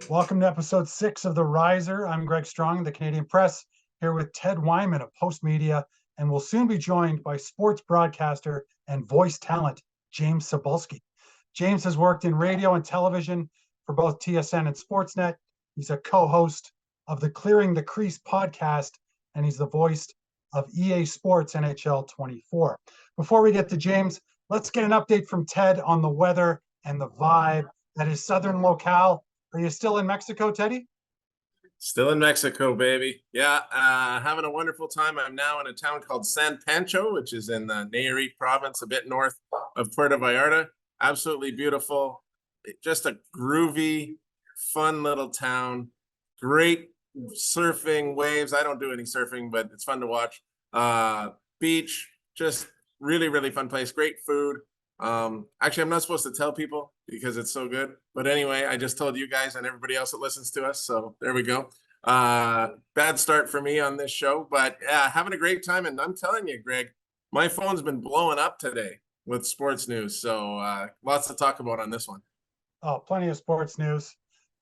Welcome to episode 6 of The Riser. I'm Greg Strong, the Canadian Press, here with Ted Wyman of Postmedia, and we'll soon be joined by sports broadcaster and voice talent, James Cybulski. James has worked in radio and television for both TSN and Sportsnet. He's a co-host of the Clearing the Crease podcast, and he's the voice of EA Sports NHL 24. Before we get to James, let's get an update from Ted on the weather and the vibe that is southern locale. Are you still in Mexico, Teddy? Still in Mexico, baby. Yeah, having a wonderful time. I'm now in a town called San Pancho, which is in the Nayarit province, a bit north of Puerto Vallarta. Absolutely beautiful. Just a groovy, fun little town. Great surfing, waves. I don't do any surfing, but it's fun to watch. Beach, just really, really fun place. Great food. Actually, I'm not supposed to tell people because it's so good. But anyway, I just told you guys and everybody else that listens to us. So there we go. Bad start for me on this show, but yeah, having a great time. And I'm telling you, Greg, my phone's been blowing up today with sports news. So lots to talk about on this one. Oh, plenty of sports news.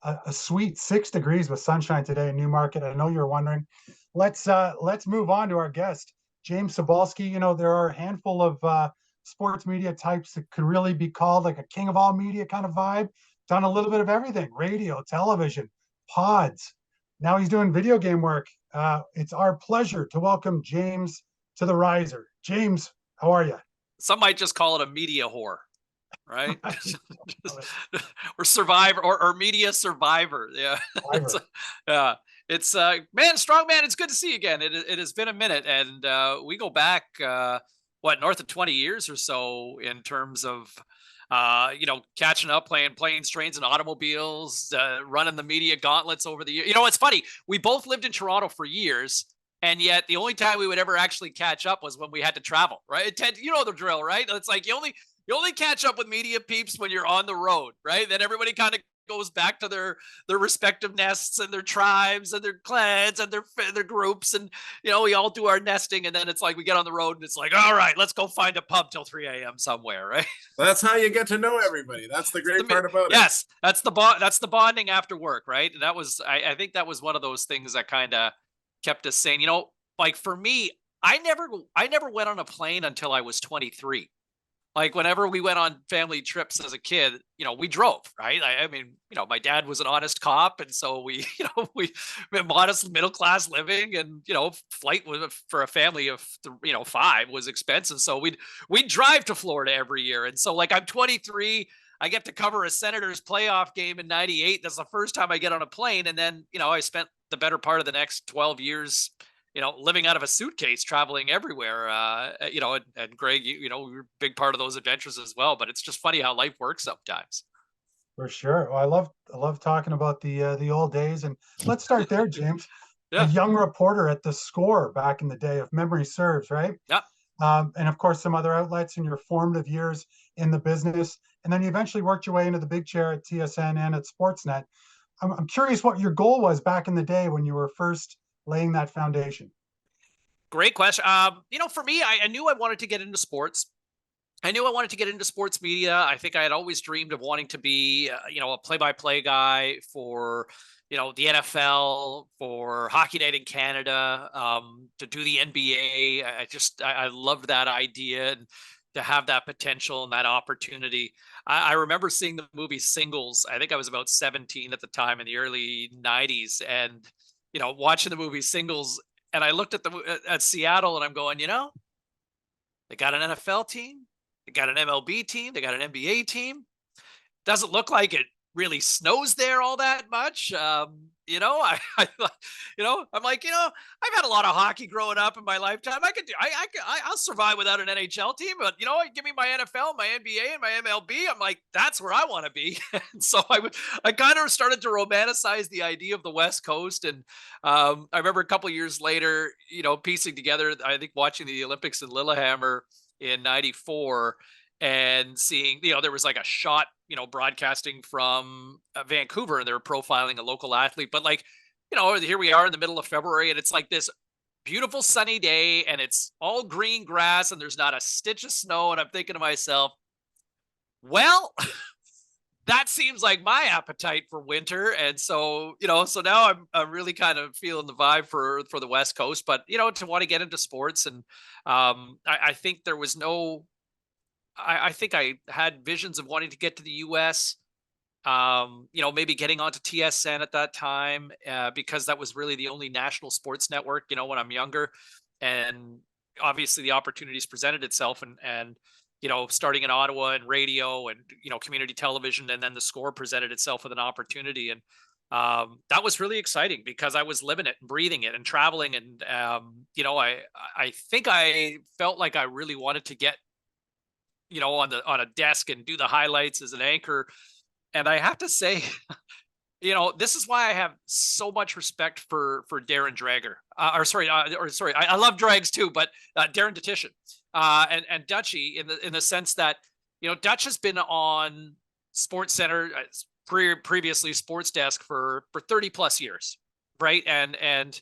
A sweet 6 degrees with sunshine today in Newmarket. I know you're wondering. Let's move on to our guest, James Cybulski. You know, there are a handful of sports media types that could really be called like a king of all media kind of vibe. Done a little bit of everything: radio, television, pods. Now he's doing video game work. It's our pleasure to welcome James to the Riser. James, how are you? Some might just call it a media whore, right? Or survivor or media survivor. Yeah. It's man, strong man. It's good to see you again. It has been a minute, and we go back north of 20 years or so in terms of catching up, playing planes, trains, and automobiles, running the media gauntlets over the year. You know, it's funny. We both lived in Toronto for years, and yet the only time we would ever actually catch up was when we had to travel, right? Ted, you know the drill, right? It's like you only catch up with media peeps when you're on the road, right? Then everybody kind of goes back to their respective nests and their tribes and their clans and their groups, and we all do our nesting, and then it's like we get on the road and it's like, all right, let's go find a pub till 3 a.m. somewhere, right? That's how you get to know everybody. That's the great part about it. Yes, that's the bonding after work, right? And that was I think that was one of those things that kind of kept us sane. Like for me, I never went on a plane until I was 23. Like whenever we went on family trips as a kid, we drove, right? I mean, my dad was an honest cop. And so we modest middle-class living, and, flight for a family of, 5 was expensive. So we'd drive to Florida every year. And so like I'm 23, I get to cover a Senators playoff game in 98. That's the first time I get on a plane. And then, I spent the better part of the next 12 years living out of a suitcase, traveling everywhere, and Greg, you're a big part of those adventures as well, but it's just funny how life works sometimes. For sure. Well, I love talking about the old days, and let's start there, James. Yeah. A young reporter at The Score back in the day, if memory serves, right? Yeah. And of course, some other outlets in your formative years in the business, and then you eventually worked your way into the big chair at TSN and at Sportsnet. I'm curious what your goal was back in the day when you were first laying that foundation. Great question. For me, I knew I wanted to get into sports. I knew I wanted to get into sports media. I think I had always dreamed of wanting to be, a play-by-play guy for, the NFL, for Hockey Night in Canada, to do the NBA. I loved that idea, and to have that potential and that opportunity. I remember seeing the movie Singles. I think I was about 17 at the time in the early 90s, and watching the movie Singles, and I looked at Seattle, and I'm going, they got an NFL team, they got an MLB team, they got an NBA team. Doesn't look like it really snows there all that much. I'm like, I've had a lot of hockey growing up in my lifetime. I'll survive without an NHL team, but give me my NFL, my NBA, and my MLB. I'm like, that's where I want to be. And so I kind of started to romanticize the idea of the West Coast. And I remember a couple of years later, piecing together, I think watching the Olympics in Lillehammer in '94 and seeing, there was like a shot, broadcasting from Vancouver, and they were profiling a local athlete. But like, here we are in the middle of February, and it's like this beautiful sunny day, and it's all green grass, and there's not a stitch of snow. And I'm thinking to myself, well, that seems like my appetite for winter. And so, so now I'm really kind of feeling the vibe for the West Coast, but, to want to get into sports. And I think there was I think I had visions of wanting to get to the US, maybe getting onto TSN at that time, because that was really the only national sports network, when I'm younger. And obviously the opportunities presented itself, and starting in Ottawa and radio and, community television, and then the Score presented itself with an opportunity. And that was really exciting because I was living it and breathing it and traveling. And, I think I felt like I really wanted to get, on a desk and do the highlights as an anchor. And I have to say, this is why I have so much respect for Darren Drager. I love Drags too, but Darren Detition, and Dutchie in the sense that, Dutch has been on Sports Center, previously Sports Desk for 30 plus years, right? And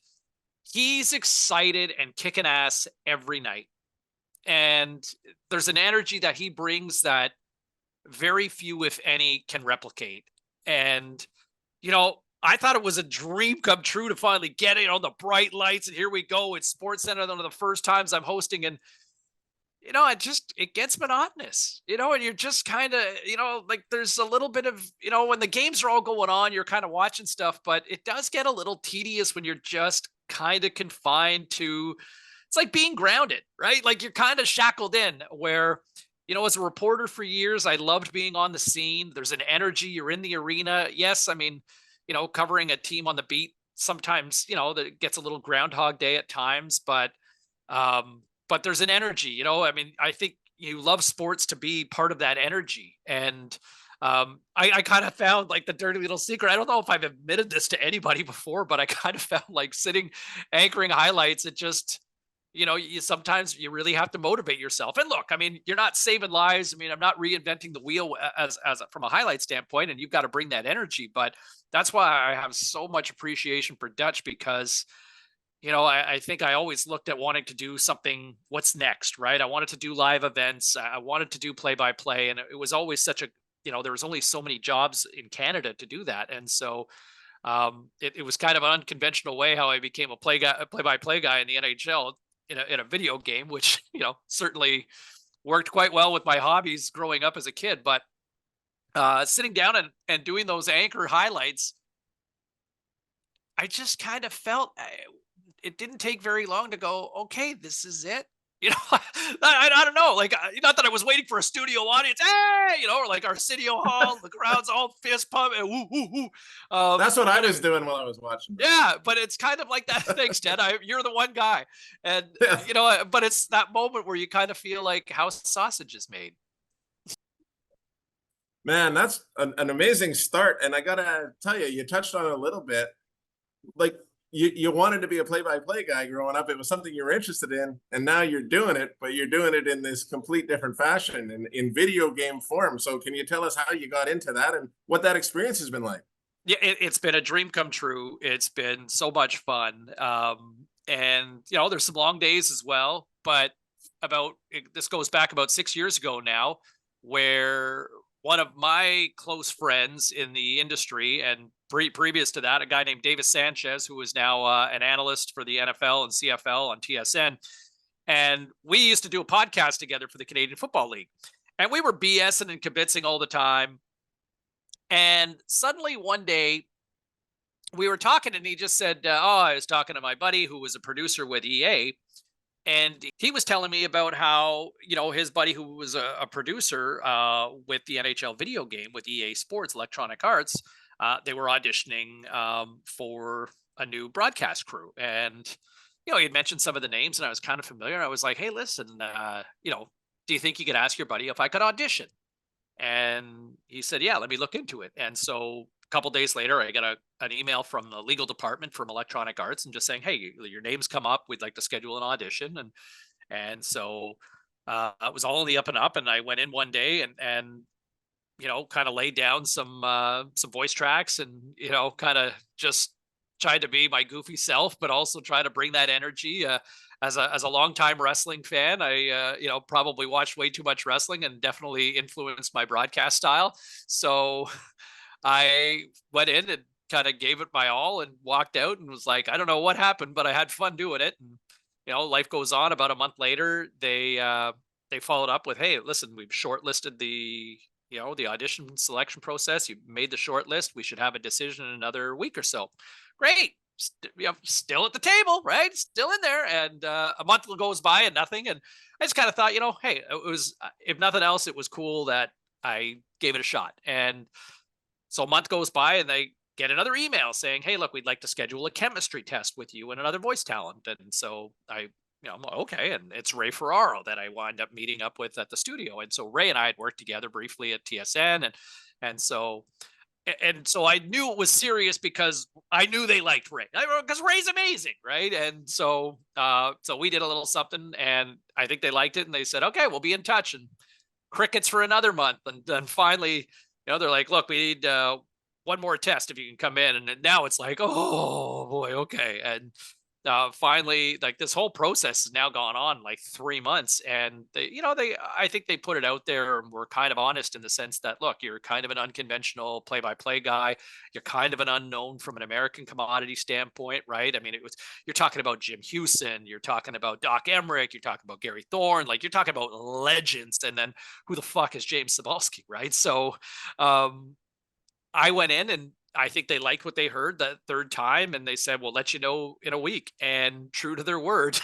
he's excited and kicking ass every night. And there's an energy that he brings that very few, if any, can replicate. And, I thought it was a dream come true to finally get it on the bright lights. And here we go. It's Sports Center. One of the first times I'm hosting. And, it gets monotonous, and you're just kind of, like there's a little bit of, when the games are all going on, you're kind of watching stuff, but it does get a little tedious when you're just kind of confined to, it's like being grounded, right? Like you're kind of shackled in where, as a reporter for years, I loved being on the scene. There's an energy. You're in the arena. Yes. I mean, covering a team on the beat, sometimes, that gets a little Groundhog Day at times, but there's an energy, I mean, I think you love sports to be part of that energy. And I kind of found like the dirty little secret. I don't know if I've admitted this to anybody before, but I kind of found like sitting anchoring highlights. It just, sometimes you really have to motivate yourself. And look, I mean, you're not saving lives. I mean, I'm not reinventing the wheel as from a highlight standpoint, and you've got to bring that energy. But that's why I have so much appreciation for Dutch, because, I think I always looked at wanting to do something, what's next, right? I wanted to do live events. I wanted to do play-by-play. And it was always such a, there was only so many jobs in Canada to do that. And so it was kind of an unconventional way how I became a play-by-play guy in the NHL. In a video game, which, certainly worked quite well with my hobbies growing up as a kid. But sitting down and doing those anchor highlights, I just kind of felt it didn't take very long to go, okay, this is it. I don't know, like, not that I was waiting for a studio audience, hey, or like our City Hall, the crowd's all fist pumping, woo, woo, woo. That's what I was doing while I was watching. Yeah, but it's kind of like that. Thanks, Ted. You're the one guy. And, but it's that moment where you kind of feel like how sausage is made. Man, that's an amazing start. And I got to tell you, you touched on it a little bit. Like, you wanted to be a play-by-play guy growing up. It was something you were interested in, and now you're doing it, but you're doing it in this complete different fashion in video game form. So can you tell us how you got into that and what that experience has been like? Yeah, it's been a dream come true. It's been so much fun. And, there's some long days as well, but this goes back about 6 years ago now, where one of my close friends in the industry, and previous to that, a guy named Davis Sanchez, who is now an analyst for the NFL and CFL on TSN. And we used to do a podcast together for the Canadian Football League. And we were BSing and kibitzing all the time. And suddenly one day we were talking, and he just said, I was talking to my buddy who was a producer with EA. And he was telling me about how, his buddy who was a producer with the NHL video game with EA Sports, Electronic Arts, they were auditioning for a new broadcast crew. And, he had mentioned some of the names, and I was kind of familiar. I was like, hey, listen, do you think you could ask your buddy if I could audition? And he said, yeah, let me look into it. And so a couple days later, I got an email from the legal department from Electronic Arts and just saying, hey, your name's come up. We'd like to schedule an audition. And so it was all on the up and up. And I went in one day and kind of laid down some voice tracks and, kind of just tried to be my goofy self, but also try to bring that energy. As a longtime wrestling fan, I probably watched way too much wrestling and definitely influenced my broadcast style. So I went in and kind of gave it my all and walked out and was like, I don't know what happened, but I had fun doing it. And life goes on. About a month later, they followed up with, hey, listen, we've shortlisted the audition selection process. You made the short list. We should have a decision in another week or so. Great. Still at the table, right? Still in there. And a month goes by and nothing. And I just kind of thought, hey, it was, if nothing else, it was cool that I gave it a shot. And so a month goes by and they get another email saying, hey, look, we'd like to schedule a chemistry test with you and another voice talent. And so I'm like, okay. And it's Ray Ferraro that I wind up meeting up with at the studio. And so Ray and I had worked together briefly at TSN. And so I knew it was serious because I knew they liked Ray, because Ray's amazing. Right. And so we did a little something and I think they liked it and they said, okay, we'll be in touch. And crickets for another month. And then finally, they're like, look, we need one more test if you can come in. And now it's like, oh boy, okay. And finally, like, this whole process has now gone on like 3 months. And I think they put it out there and were kind of honest in the sense that, look, you're kind of an unconventional play-by-play guy. You're kind of an unknown from an American commodity standpoint, right? I mean, you're talking about Jim Hewson, you're talking about Doc Emmerich, you're talking about Gary Thorne, like, you're talking about legends. And then who the fuck is James Cybulski, right? So I went in and I think they liked what they heard that third time, and they said, we'll let you know in a week. And true to their word,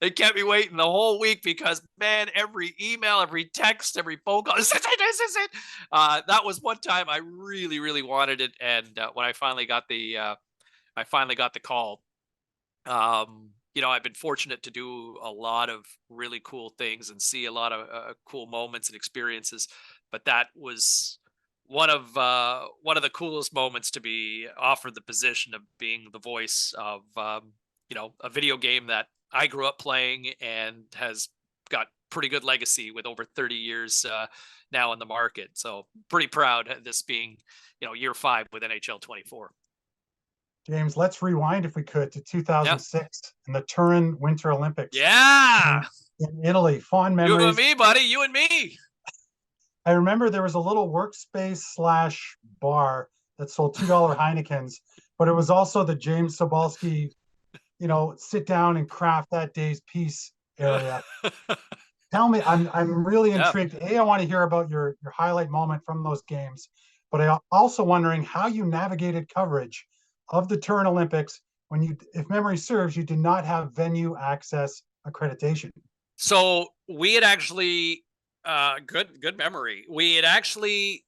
they kept me waiting the whole week because, man, every email, every text, every phone call, this is it. That was one time I really, really wanted it. And when I finally got the call, I've been fortunate to do a lot of really cool things and see a lot of cool moments and experiences, but that was one of the coolest moments, to be offered the position of being the voice of a video game that I grew up playing and has got pretty good legacy with over 30 years now in the market. So pretty proud of this being year 5 with NHL 24. James, let's rewind, if we could, to 2006 and the Turin Winter Olympics. Yeah, in Italy. Fond memories. You and me, buddy. You and me. I remember there was a little workspace / bar that sold $2 Heinekens, but it was also the James Cybulski, sit down and craft that day's piece area. Tell me, I'm really intrigued. I want to hear about your highlight moment from those games, but I'm also wondering how you navigated coverage of the Turin Olympics when you, if memory serves, you did not have venue access accreditation. So we had actually, good memory. We had actually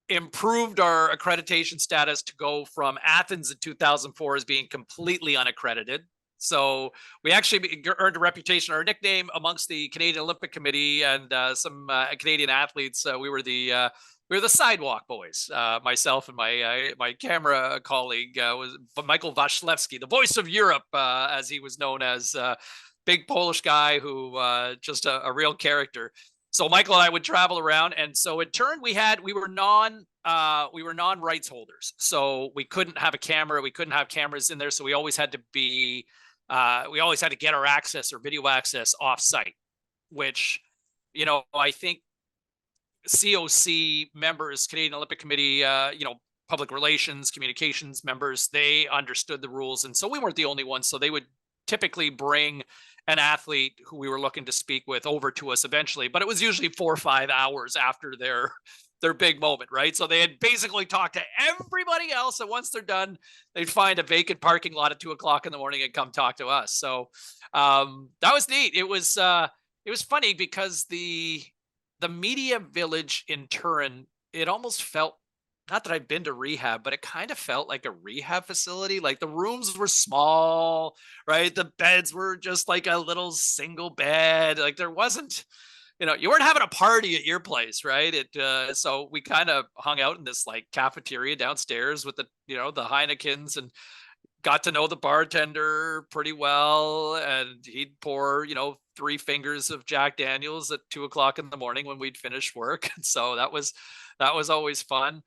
improved our accreditation status to go from Athens in 2004 as being completely unaccredited. So we actually earned a reputation, our nickname amongst the Canadian Olympic Committee and some Canadian athletes. We were the sidewalk boys. Myself and my camera colleague was Michael Wasilewski, the voice of Europe, as he was known as. Big Polish guy who just a real character. So Michael and I would travel around, and so in turn we were non-rights holders, so we couldn't have a camera, we couldn't have cameras in there, so we always had to get our access or video access off site, which I think COC members, Canadian Olympic Committee, public relations, communications members, they understood the rules, and so we weren't the only ones. So they would typically bring an athlete who we were looking to speak with over to us eventually, but it was usually 4 or 5 hours after their big moment, right? So they had basically talked to everybody else, and once they're done, they'd find a vacant parking lot at 2 o'clock in the morning and come talk to us. So that was neat. It was funny because the media village in Turin, it almost felt, not that I've been to rehab, but it kind of felt like a rehab facility. Like the rooms were small, right? The beds were just like a little single bed. Like there wasn't, you weren't having a party at your place, right? So we kind of hung out in this like cafeteria downstairs with the Heinekens, and got to know the bartender pretty well. And he'd pour, 3 fingers of Jack Daniels at 2 o'clock in the morning when we'd finish work. And so that was always fun.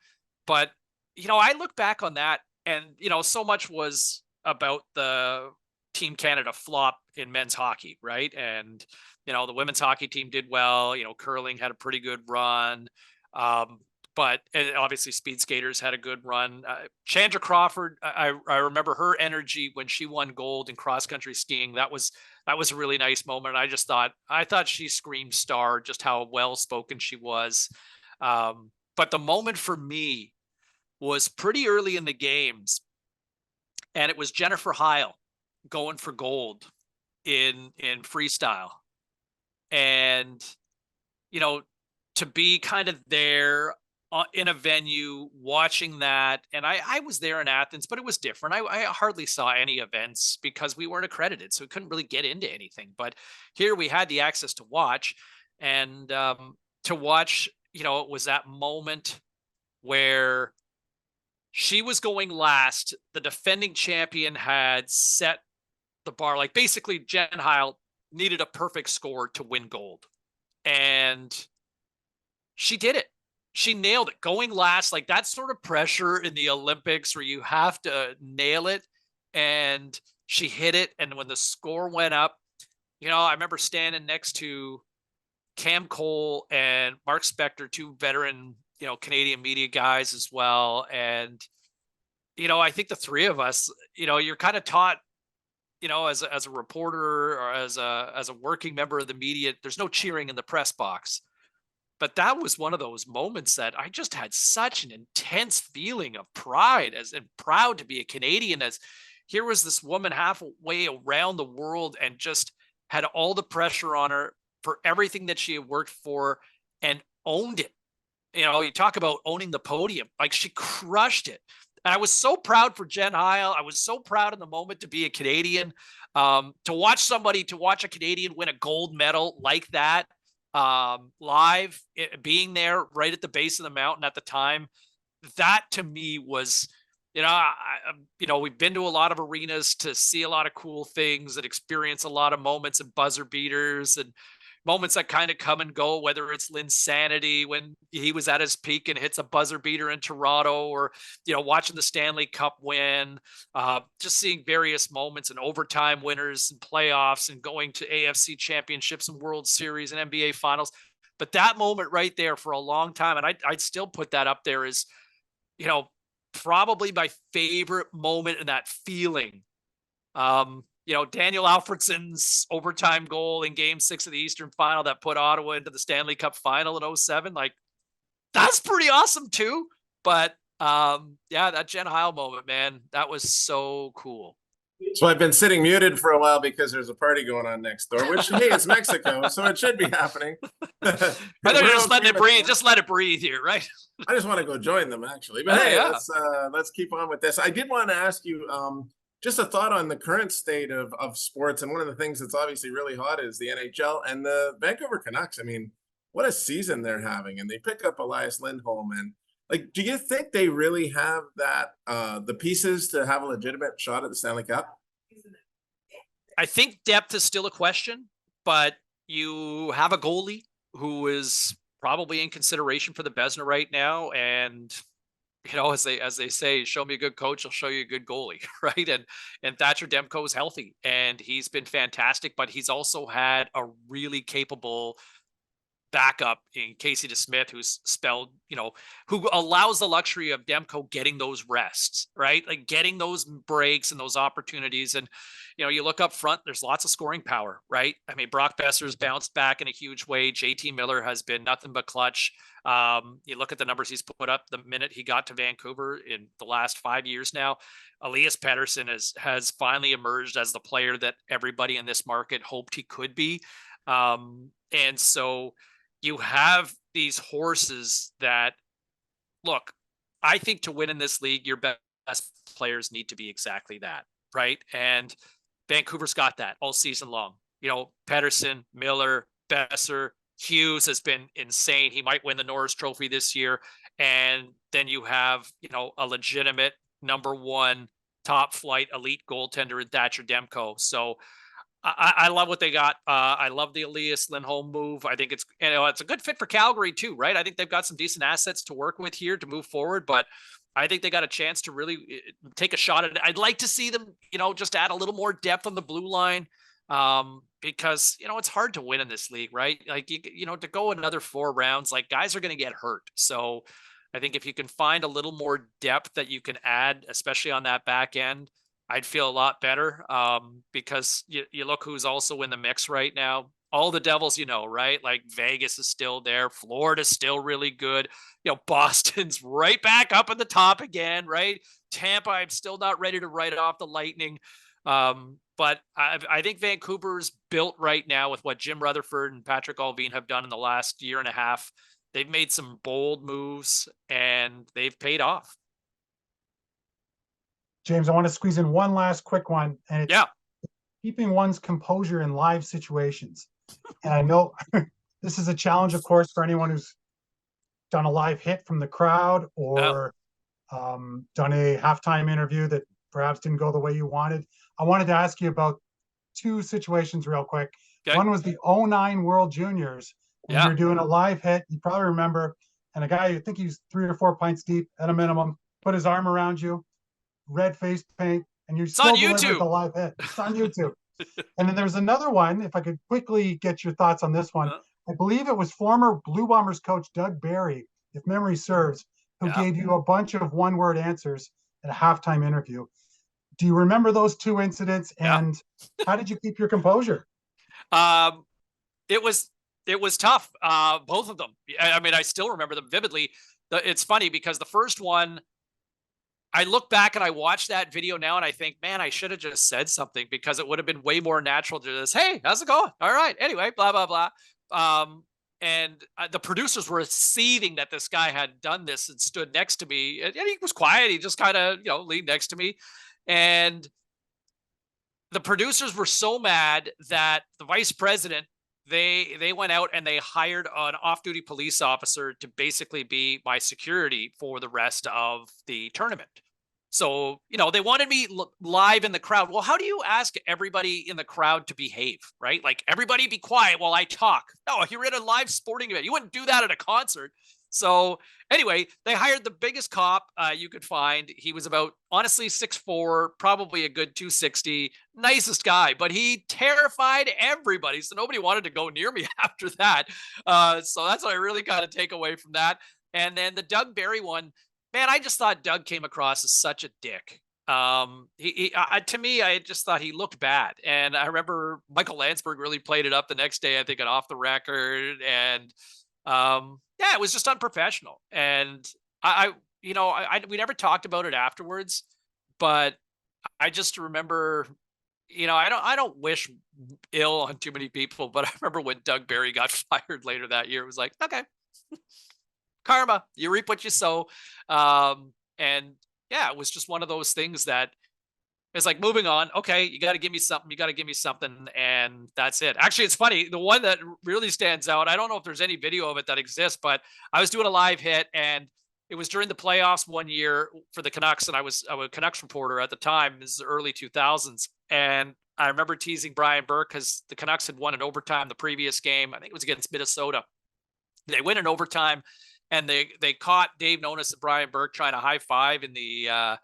But I look back on that, and, so much was about the Team Canada flop in men's hockey, right? And, the women's hockey team did well. Curling had a pretty good run. Um, but and obviously speed skaters had a good run. Chandra Crawford, I remember her energy when she won gold in cross country skiing. That was a really nice moment. I thought she screamed star, just how well spoken she was. But the moment for me was pretty early in the games, and it was Jennifer Heil going for gold in freestyle. And, you know, to be kind of there in a venue watching that. And I was there in Athens, but it was different. I hardly saw any events because we weren't accredited, so we couldn't really get into anything. But here we had the access to watch, and to watch, it was that moment where she was going last. The defending champion had set the bar. Like, basically, Jen Heil needed a perfect score to win gold. And she did it. She nailed it. Going last, like, that sort of pressure in the Olympics where you have to nail it. And she hit it. And when the score went up, I remember standing next to Cam Cole and Mark Spector, two veteran, Canadian media guys as well. And, I think the three of us, you're kind of taught, as a reporter or as a working member of the media, there's no cheering in the press box. But that was one of those moments that I just had such an intense feeling of pride and proud to be a Canadian, as here was this woman halfway around the world and just had all the pressure on her for everything that she had worked for and owned it. You talk about owning the podium, like, she crushed it. And I was so proud for Jen Heil. I was so proud in the moment to be a Canadian, to watch a Canadian win a gold medal like that, live, being there right at the base of the mountain at the time. That to me was, we've been to a lot of arenas to see a lot of cool things and experience a lot of moments and buzzer beaters and moments that kind of come and go, whether it's Linsanity when he was at his peak and hits a buzzer beater in Toronto, or, watching the Stanley Cup win, just seeing various moments and overtime winners and playoffs and going to AFC championships and World Series and NBA finals. But that moment right there for a long time, and I'd still put that up there as, probably my favorite moment in that feeling. Daniel Alfredsson's overtime goal in Game 6 of the Eastern Final that put Ottawa into the Stanley Cup Final in 2007. Like, that's pretty awesome too. But that Jen Heil moment, man, that was so cool. So I've been sitting muted for a while because there's a party going on next door, which, hey, it's Mexico, so it should be happening. I thought you were just letting it breathe. Just let it breathe here, right? I just want to go join them, actually. But let's keep on with this. I did want to ask you, just a thought on the current state of sports. And one of the things that's obviously really hot is the NHL and the Vancouver Canucks. I mean, what a season they're having. And they pick up Elias Lindholm. And, like, do you think they really have that, the pieces to have a legitimate shot at the Stanley Cup? I think depth is still a question, but you have a goalie who is probably in consideration for the Vezina right now. And, as they say, show me a good coach, I'll show you a good goalie, right? And Thatcher Demko is healthy and he's been fantastic, but he's also had a really capable backup in Casey DeSmith, who's spelled, who allows the luxury of Demko getting those rests, right? Like, getting those breaks and those opportunities. And, you look up front, there's lots of scoring power, right? I mean, Brock Besser's bounced back in a huge way. JT Miller has been nothing but clutch. You look at the numbers he's put up the minute he got to Vancouver in the last 5 years now. Elias Pettersson has finally emerged as the player that everybody in this market hoped he could be. And so you have these horses that, look, I think to win in this league, your best players need to be exactly that, right? And Vancouver's got that all season long. Pettersson, Miller, Besser, Hughes has been insane. He might win the Norris Trophy this year. And then you have, a legitimate number one top flight elite goaltender in Thatcher Demko. So I love what they got. I love the Elias Lindholm move. I think it's a good fit for Calgary too, right? I think they've got some decent assets to work with here to move forward. But I think they got a chance to really take a shot at it. I'd like to see them, just add a little more depth on the blue line, because, it's hard to win in this league, right? Like, to go another 4 rounds, like, guys are going to get hurt. So I think if you can find a little more depth that you can add, especially on that back end, I'd feel a lot better, because you look who's also in the mix right now. All the Devils, right? Like, Vegas is still there. Florida's still really good. Boston's right back up at the top again, right? Tampa, I'm still not ready to write off the Lightning. But I think Vancouver's built right now with what Jim Rutherford and Patrick Allvin have done in the last year and a half. They've made some bold moves and they've paid off. James, I want to squeeze in one last quick one, and it's keeping one's composure in live situations. And I know this is a challenge, of course, for anyone who's done a live hit from the crowd or done a halftime interview that perhaps didn't go the way you wanted. I wanted to ask you about 2 situations real quick. Okay. One was the 2009 World Juniors, when you're doing a live hit. You probably remember, and a guy, I think he's 3 or 4 pints deep at a minimum, put his arm around you, red face paint, and you still delivered the live hit. It's on YouTube. And then there's another one, if I could quickly get your thoughts on this one. I believe it was former Blue Bombers coach Doug Barry, if memory serves, who gave you a bunch of one-word answers at a halftime interview. Do you remember those 2 incidents, and how did you keep your composure? It was tough, both of them. I mean, I still remember them vividly. It's funny because the first one, I look back and I watch that video now and I think, man, I should have just said something, because it would have been way more natural to this. Hey, how's it going? All right. Anyway, blah, blah, blah. And the producers were seething that this guy had done this and stood next to me, and he was quiet. He just kind of, leaned next to me. And the producers were so mad that the vice president, they went out and they hired an off-duty police officer to basically be my security for the rest of the tournament. So, they wanted me live in the crowd. Well, how do you ask everybody in the crowd to behave, right? Like, everybody be quiet while I talk. No, you're in a live sporting event. You wouldn't do that at a concert. So anyway, they hired the biggest cop you could find. He was about, honestly, 6'4", probably a good 260, nicest guy, but he terrified everybody. So nobody wanted to go near me after that. So that's what I really got to take away from that. And then the Doug Barry one, man, I just thought Doug came across as such a dick. To me, I just thought he looked bad. And I remember Michael Landsberg really played it up the next day, I think, at Off the Record. And it was just unprofessional. And we never talked about it afterwards, but I just remember, I don't wish ill on too many people, but I remember when Doug Barry got fired later that year, it was like, okay, karma, you reap what you sow. It was just one of those things that it's like, moving on. Okay, you got to give me something. You got to give me something. And that's it. Actually, it's funny. The one that really stands out, I don't know if there's any video of it that exists, but I was doing a live hit and it was during the playoffs one year for the Canucks. And I was a Canucks reporter at the time. This is the early 2000s. And I remember teasing Brian Burke because the Canucks had won in overtime the previous game. I think it was against Minnesota. They win in overtime. And they caught Dave Nonis and Brian Burke trying to high five in the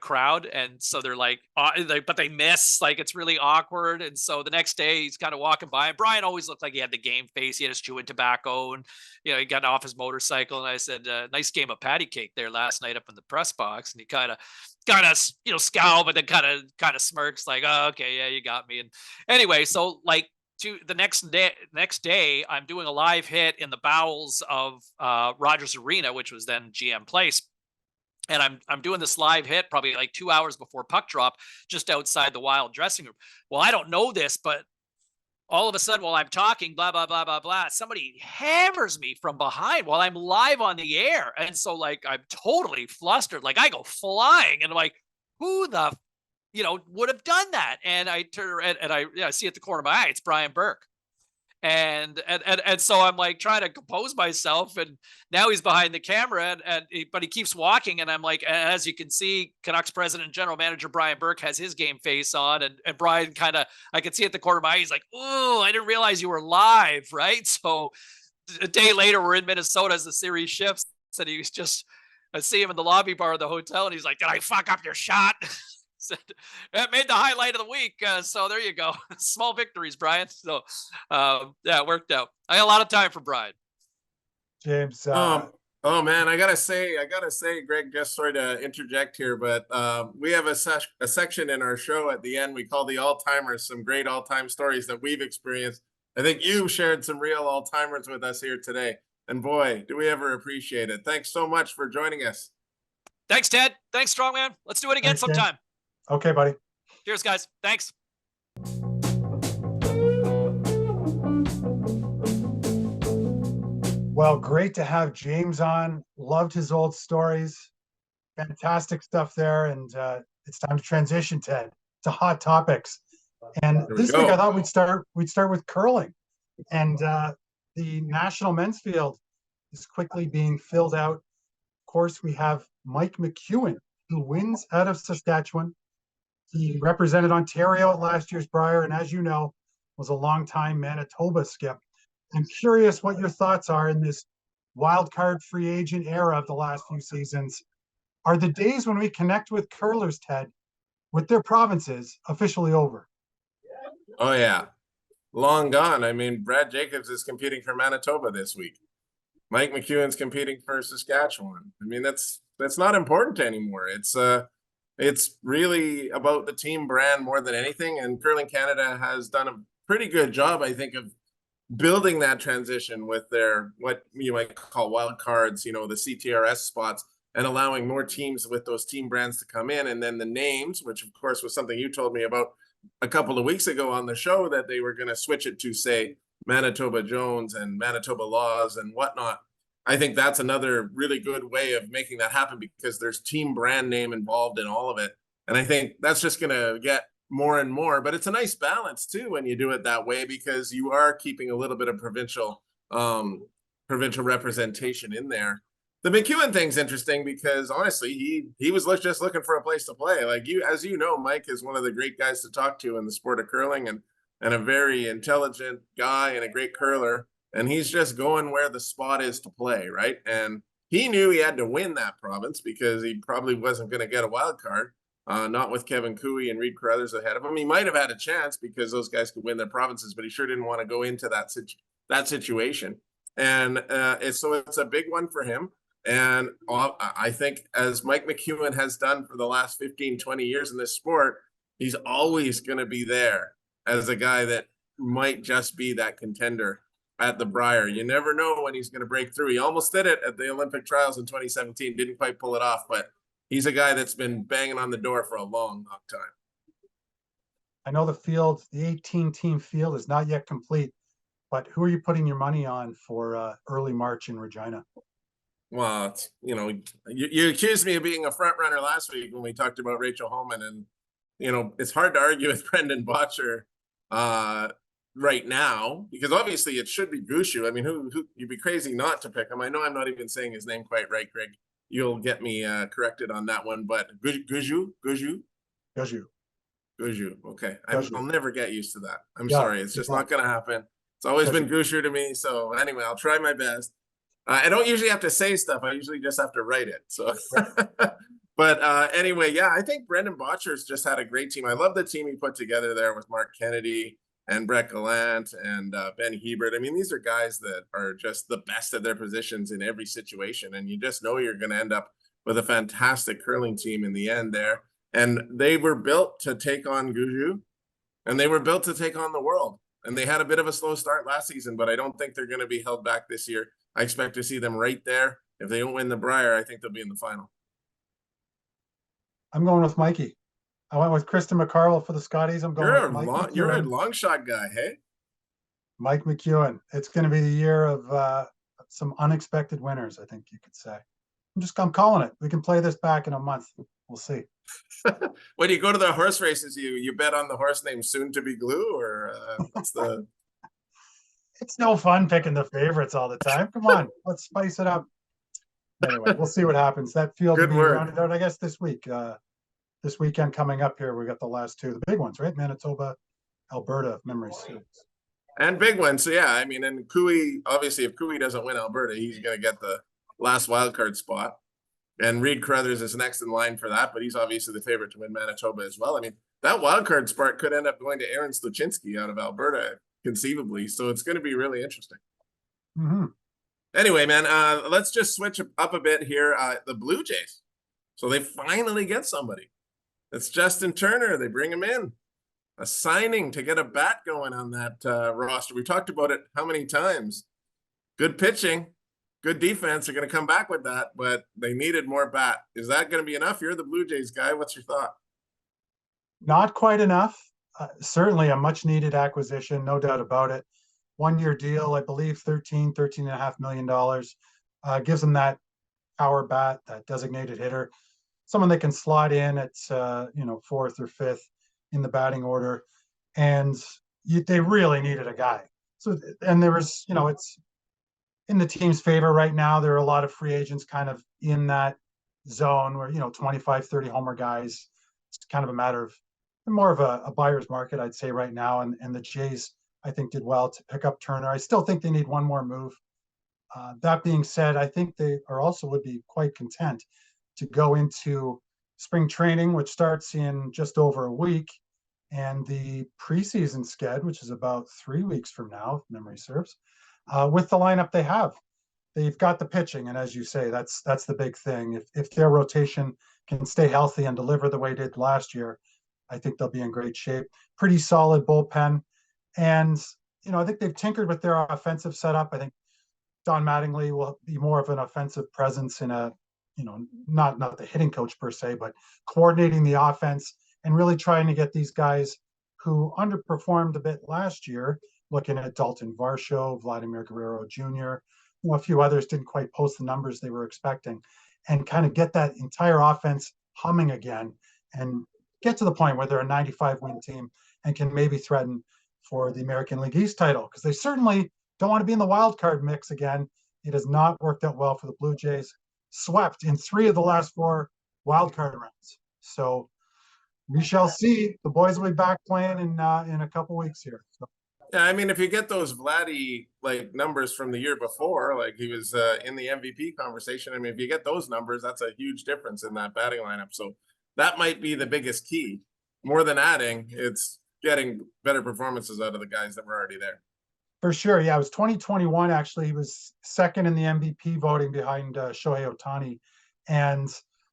crowd, and so they're like, but they miss. Like, it's really awkward. And so the next day he's kind of walking by, and Brian always looked like he had the game face. He had his chewing tobacco, and he got off his motorcycle. And I said, "Nice game of patty cake there last night up in the press box." And he kind of scowl, but then kind of smirks, like, "Oh, okay, yeah, you got me." And anyway, so like, the next day, I'm doing a live hit in the bowels of Rogers Arena, which was then GM Place. And I'm doing this live hit probably like 2 hours before puck drop, just outside the Wild dressing room. Well, I don't know this, but all of a sudden, while I'm talking, blah, blah, blah, blah, blah, somebody hammers me from behind while I'm live on the air. And so, like, I'm totally flustered. Like, I go flying, and I'm like, who the would have done that? And I turn around and I see at the corner of my eye, it's Brian Burke. And so I'm like trying to compose myself, and now he's behind the camera, but he keeps walking, and I'm like, as you can see, Canucks president and general manager Brian Burke has his game face on, and Brian I could see at the corner of my eye, he's like, "Oh, I didn't realize you were live," right? So a day later, we're in Minnesota as the series shifts, and he's just I see him in the lobby bar of the hotel, and he's like, "Did I fuck up your shot?" Said, "It made the highlight of the week." So there you go. Small victories, Brian. So yeah, it worked out. I got a lot of time for Brian. James. Oh man, I gotta say, Greg, just sorry to interject here, but we have a section in our show at the end we call the all-timers, some great all-time stories that we've experienced. I think you've shared some real all-timers with us here today, and boy, do we ever appreciate it. Thanks so much for joining us. Thanks, Ted. Thanks, Strongman. Let's do it again sometime. Okay, buddy. Cheers, guys. Thanks. Well, great to have James on. Loved his old stories. Fantastic stuff there. And it's time to transition, Ted, to hot topics. And this week I thought we'd start with curling. And the national men's field is quickly being filled out. Of course, we have Mike McEwen, who wins out of Saskatchewan. He represented Ontario at last year's Brier, and as you know, was a longtime Manitoba skip. I'm curious what your thoughts are in this wild card free agent era of the last few seasons. Are the days when we connect with curlers, Ted, with their provinces officially over? Oh yeah, long gone. I mean, Brad Jacobs is competing for Manitoba this week. Mike McEwen's competing for Saskatchewan. I mean, that's not important anymore. It's really about the team brand more than anything. And Curling Canada has done a pretty good job, I think, of building that transition with their, what you might call wild cards, you know, the CTRS spots, and allowing more teams with those team brands to come in. And then the names, which of course was something you told me about a couple of weeks ago on the show, that they were going to switch it to, say, Manitoba Jones and Manitoba Laws and whatnot. I think that's another really good way of making that happen, because there's team brand name involved in all of it. And I think that's just going to get more and more, but it's a nice balance too when you do it that way, because you are keeping a little bit of provincial representation in there. The McEwen thing's interesting because honestly, he was just looking for a place to play. Like as you know, Mike is one of the great guys to talk to in the sport of curling, and a very intelligent guy and a great curler. And he's just going where the spot is to play, right? And he knew he had to win that province because he probably wasn't going to get a wild card. Not with Kevin Cooey and Reed Carruthers ahead of him. He might have had a chance because those guys could win their provinces, but he sure didn't want to go into that situation. And so it's a big one for him. And I think, as Mike McEwen has done for the last 15, 20 years in this sport, he's always going to be there as a guy that might just be that contender at the Brier. You never know when he's going to break through. He almost did it at the Olympic trials in 2017, didn't quite pull it off, but he's a guy that's been banging on the door for a long, long time. I know the field, the 18-team field, is not yet complete, but who are you putting your money on for early March in Regina? Well, you know, you accused me of being a front runner last week when we talked about Rachel Homan, and you know, it's hard to argue with Brendan Botcher right now, because obviously it should be Gushu. I mean, who you'd be crazy not to pick him. I know I'm not even saying his name quite right, Greg. You'll get me corrected on that one, but Gushu. Okay, I'll never get used to that. I'm sorry. It's just not going to happen. It's always been Gushu to me. So anyway, I'll try my best. I don't usually have to say stuff. I usually just have to write it. So, but anyway, yeah, I think Brendan Botcher's just had a great team. I love the team he put together there with Mark Kennedy and Brett Gallant and Ben Hebert. I mean, these are guys that are just the best at their positions in every situation. And you just know you're going to end up with a fantastic curling team in the end there. And they were built to take on Gushu, and they were built to take on the world. And they had a bit of a slow start last season, but I don't think they're going to be held back this year. I expect to see them right there. If they don't win the Brier, I think they'll be in the final. I'm going with Mikey. I went with Kristen McCarville for the Scotties. I'm going with Mike McEwen. You're a long shot guy, hey? Mike McEwen. It's going to be the year of some unexpected winners, I think you could say. I'm calling it. We can play this back in a month. We'll see. When you go to the horse races, you bet on the horse named Soon to Be Glue, or what's the? It's no fun picking the favorites all the time. Come on, let's spice it up. Anyway, we'll see what happens. That field will be rounded out, I guess, this week. This weekend coming up here, we got the last two, the big ones, right? Manitoba, Alberta, if memory serves. And big ones. So yeah, I mean, and Cooey, obviously, if Cooey doesn't win Alberta, he's going to get the last wild card spot. And Reed Carruthers is next in line for that, but he's obviously the favorite to win Manitoba as well. I mean, that wildcard spot could end up going to Aaron Sluchinski out of Alberta, conceivably. So it's going to be really interesting. Mm-hmm. Anyway, man, let's just switch up a bit here. The Blue Jays. So they finally get somebody. It's Justin Turner. They bring him in. A signing to get a bat going on that roster. We talked about it how many times? Good pitching, good defense. They're going to come back with that, but they needed more bat. Is that going to be enough? You're the Blue Jays guy. What's your thought? Not quite enough. Certainly a much needed acquisition, no doubt about it. 1-year deal, I believe $13.5 million. Gives them that power bat, that designated hitter, someone they can slot in at fourth or fifth in the batting order, and they really needed a guy. So, and there was, it's in the team's favor right now. There are a lot of free agents kind of in that zone where 25, 30 homer guys. It's kind of a matter of more of a buyer's market, I'd say, right now. And the Jays, I think, did well to pick up Turner. I still think they need one more move. That being said, I think they would be quite content to go into spring training, which starts in just over a week, and the preseason sked, which is about 3 weeks from now, if memory serves, with the lineup they have. They've got the pitching, and as you say, that's the big thing. If their rotation can stay healthy and deliver the way it did last year, I think they'll be in great shape. Pretty solid bullpen, and I think they've tinkered with their offensive setup. I think Don Mattingly will be more of an offensive presence in a, not the hitting coach per se, but coordinating the offense and really trying to get these guys who underperformed a bit last year, looking at Dalton Varsho, Vladimir Guerrero Jr., a few others didn't quite post the numbers they were expecting, and kind of get that entire offense humming again and get to the point where they're a 95-win team and can maybe threaten for the American League East title, because they certainly don't want to be in the wild card mix again. It has not worked out well for the Blue Jays. Swept in 3 of the last 4 wild card rounds. So we shall see. The boys will be back playing in a couple weeks here. So. Yeah, I mean, if you get those Vladdy numbers from the year before, like he was in the MVP conversation. I mean, if you get those numbers, that's a huge difference in that batting lineup. So that might be the biggest key. More than adding, it's getting better performances out of the guys that were already there. For sure. Yeah, it was 2021, actually. He was second in the MVP voting behind Shohei Ohtani. And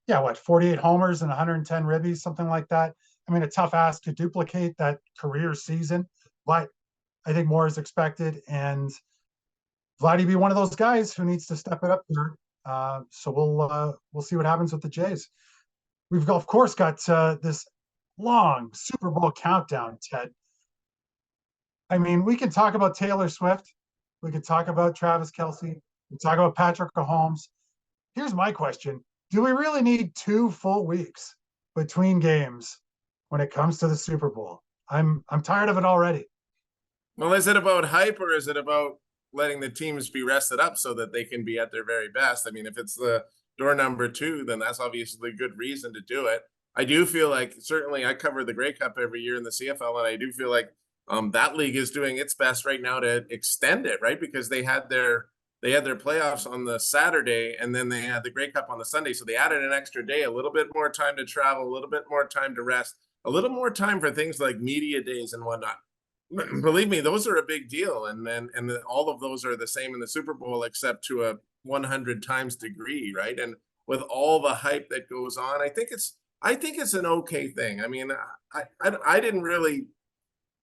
48 homers and 110 ribbies, something like that. I mean, a tough ask to duplicate that career season, but I think more is expected. And Vladdy be one of those guys who needs to step it up there. So we'll see what happens with the Jays. We've, of course, got this long Super Bowl countdown, Ted. I mean, we can talk about Taylor Swift. We can talk about Travis Kelce. We can talk about Patrick Mahomes. Here's my question. Do we really need 2 full weeks between games when it comes to the Super Bowl? I'm tired of it already. Well, is it about hype, or is it about letting the teams be rested up so that they can be at their very best? I mean, if it's the door number 2, then that's obviously a good reason to do it. I do feel like, certainly I cover the Grey Cup every year in the CFL, and I do feel like that league is doing its best right now to extend it, right? Because they had their playoffs on the Saturday, and then they had the Grey Cup on the Sunday. So they added an extra day, a little bit more time to travel, a little bit more time to rest, a little more time for things like media days and whatnot. Believe me, those are a big deal. And all of those are the same in the Super Bowl, except to a 100 times degree, right? And with all the hype that goes on, I think it's an okay thing. I mean, I didn't really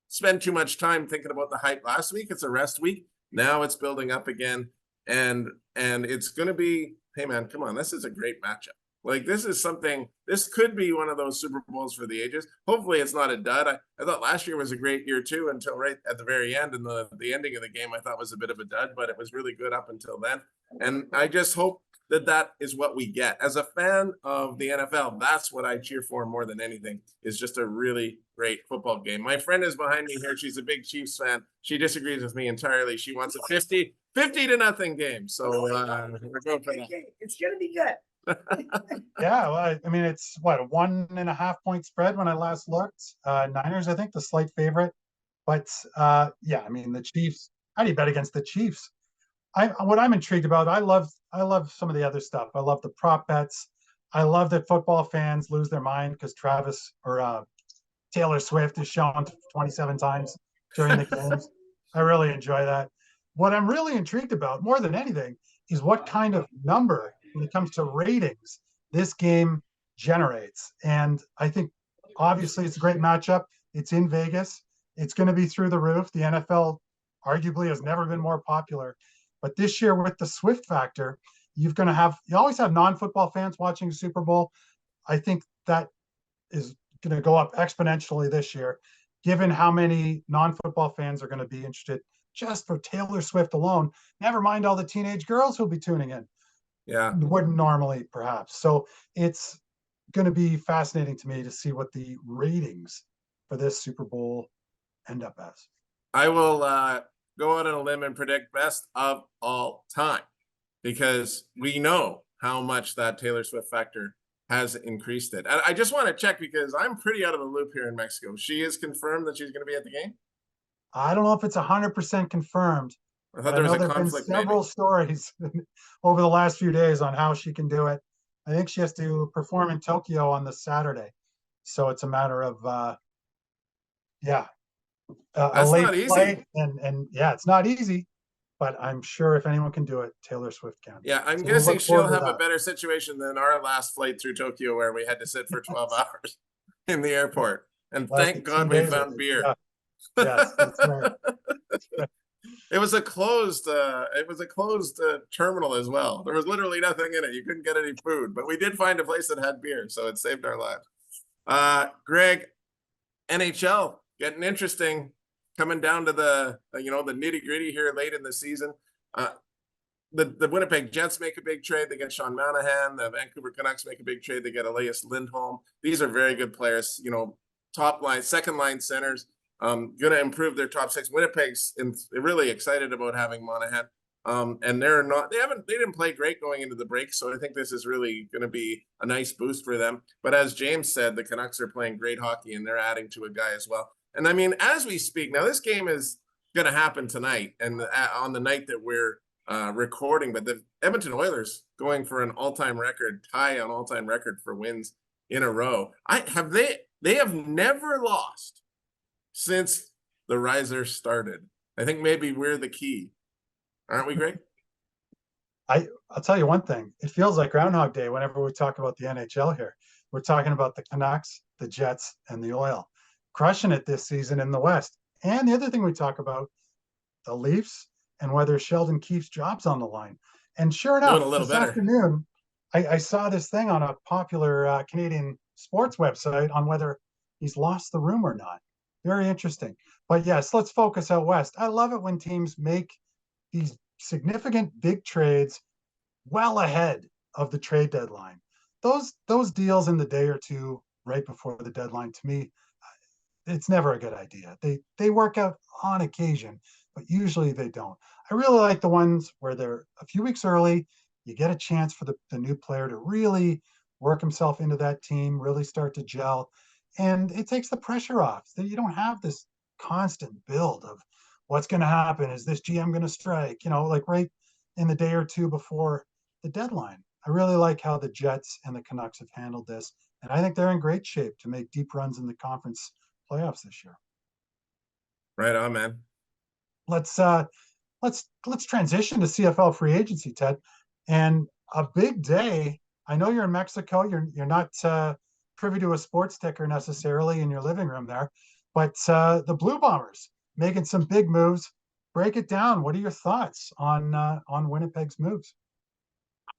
spend too much time thinking about the hype last week. It's a rest week. Now it's building up again. And it's going to be, hey man, come on, this is a great matchup. Like, this could be one of those Super Bowls for the ages. Hopefully it's not a dud. I thought last year was a great year too, until right at the very end, and the ending of the game I thought was a bit of a dud, but it was really good up until then. And I just hope that is what we get. As a fan of the NFL, that's what I cheer for more than anything, is just a really great football game. My friend is behind me here. She's a big Chiefs fan. She disagrees with me entirely. She wants a 50-0 game. So we're going for that. It's going to be good. Yeah, well, I mean, it's what, a 1.5 point spread when I last looked. Niners, I think, the slight favorite. But I mean, the Chiefs, how do you bet against the Chiefs? What I'm intrigued about, I love some of the other stuff. I love the prop bets. I love that football fans lose their mind because Taylor Swift is shown 27 times during the games. I really enjoy that. What I'm really intrigued about more than anything is what kind of number, when it comes to ratings, this game generates. And I think obviously it's a great matchup. It's in Vegas. It's going to be through the roof. The NFL arguably has never been more popular. But this year with the Swift factor, you always have non-football fans watching Super Bowl. I think that is going to go up exponentially this year, given how many non-football fans are going to be interested just for Taylor Swift alone. Never mind all the teenage girls who'll be tuning in. Yeah. Wouldn't normally, perhaps. So it's going to be fascinating to me to see what the ratings for this Super Bowl end up as. I will go out on a limb and predict best of all time, because we know how much that Taylor Swift factor has increased it. And I just want to check, because I'm pretty out of the loop here in Mexico. She is confirmed that she's going to be at the game? I don't know if it's 100% confirmed. I thought there was a there have been conflict. several stories over the last few days on how she can do it. I think she has to perform in Tokyo on this Saturday. So it's a matter of, a That's late not easy. flight. And yeah, it's not easy, but I'm sure if anyone can do it, Taylor Swift can. Yeah, I'm So guessing look she'll forward to have a that. better situation than our last flight through Tokyo, where we had to sit for 12 hours in the airport. And thank God we found beer. Yeah. Yes, that's right. It was a closed terminal as well. There was literally nothing in it. You couldn't get any food, but we did find a place that had beer, so it saved our lives. Greg, NHL getting interesting, coming down to the the nitty gritty here late in the season. The Winnipeg Jets make a big trade. They get Sean Monahan. The Vancouver Canucks make a big trade. They get Elias Lindholm. These are very good players. Top line, second line centers. Going to improve their top six. Winnipeg's really excited about having Monahan. And they didn't play great going into the break. So I think this is really going to be a nice boost for them. But as James said, the Canucks are playing great hockey, and they're adding to a guy as well. And I mean, as we speak now, this game is going to happen tonight, and on the night that we're recording, but the Edmonton Oilers going for an all-time record, tie on all-time record for wins in a row. They have never lost since the riser started. I think maybe we're the key. Aren't we, Greg? I'll tell you one thing. It feels like Groundhog Day whenever we talk about the NHL here. We're talking about the Canucks, the Jets, and the Oil crushing it this season in the West. And the other thing we talk about, the Leafs, and whether Sheldon Keefe's job's on the line. And sure enough, this afternoon, I saw this thing on a popular Canadian sports website on whether he's lost the room or not. Very interesting. But yes, let's focus out West. I love it when teams make these significant big trades well ahead of the trade deadline. Those deals in the day or two right before the deadline, to me, it's never a good idea. They work out on occasion, but usually they don't. I really like the ones where they're a few weeks early. You get a chance for the new player to really work himself into that team, really start to gel. And it takes the pressure off. So you don't have this constant build of what's going to happen. Is this GM going to strike? Like right in the day or two before the deadline. I really like how the Jets and the Canucks have handled this. And I think they're in great shape to make deep runs in the conference playoffs this year. Right on, man. Let's transition to CFL free agency, Ted. And a big day. I know you're in Mexico. You're not privy to a sports ticker necessarily in your living room there, but the Blue Bombers making some big moves. Break it down. What are your thoughts on Winnipeg's moves?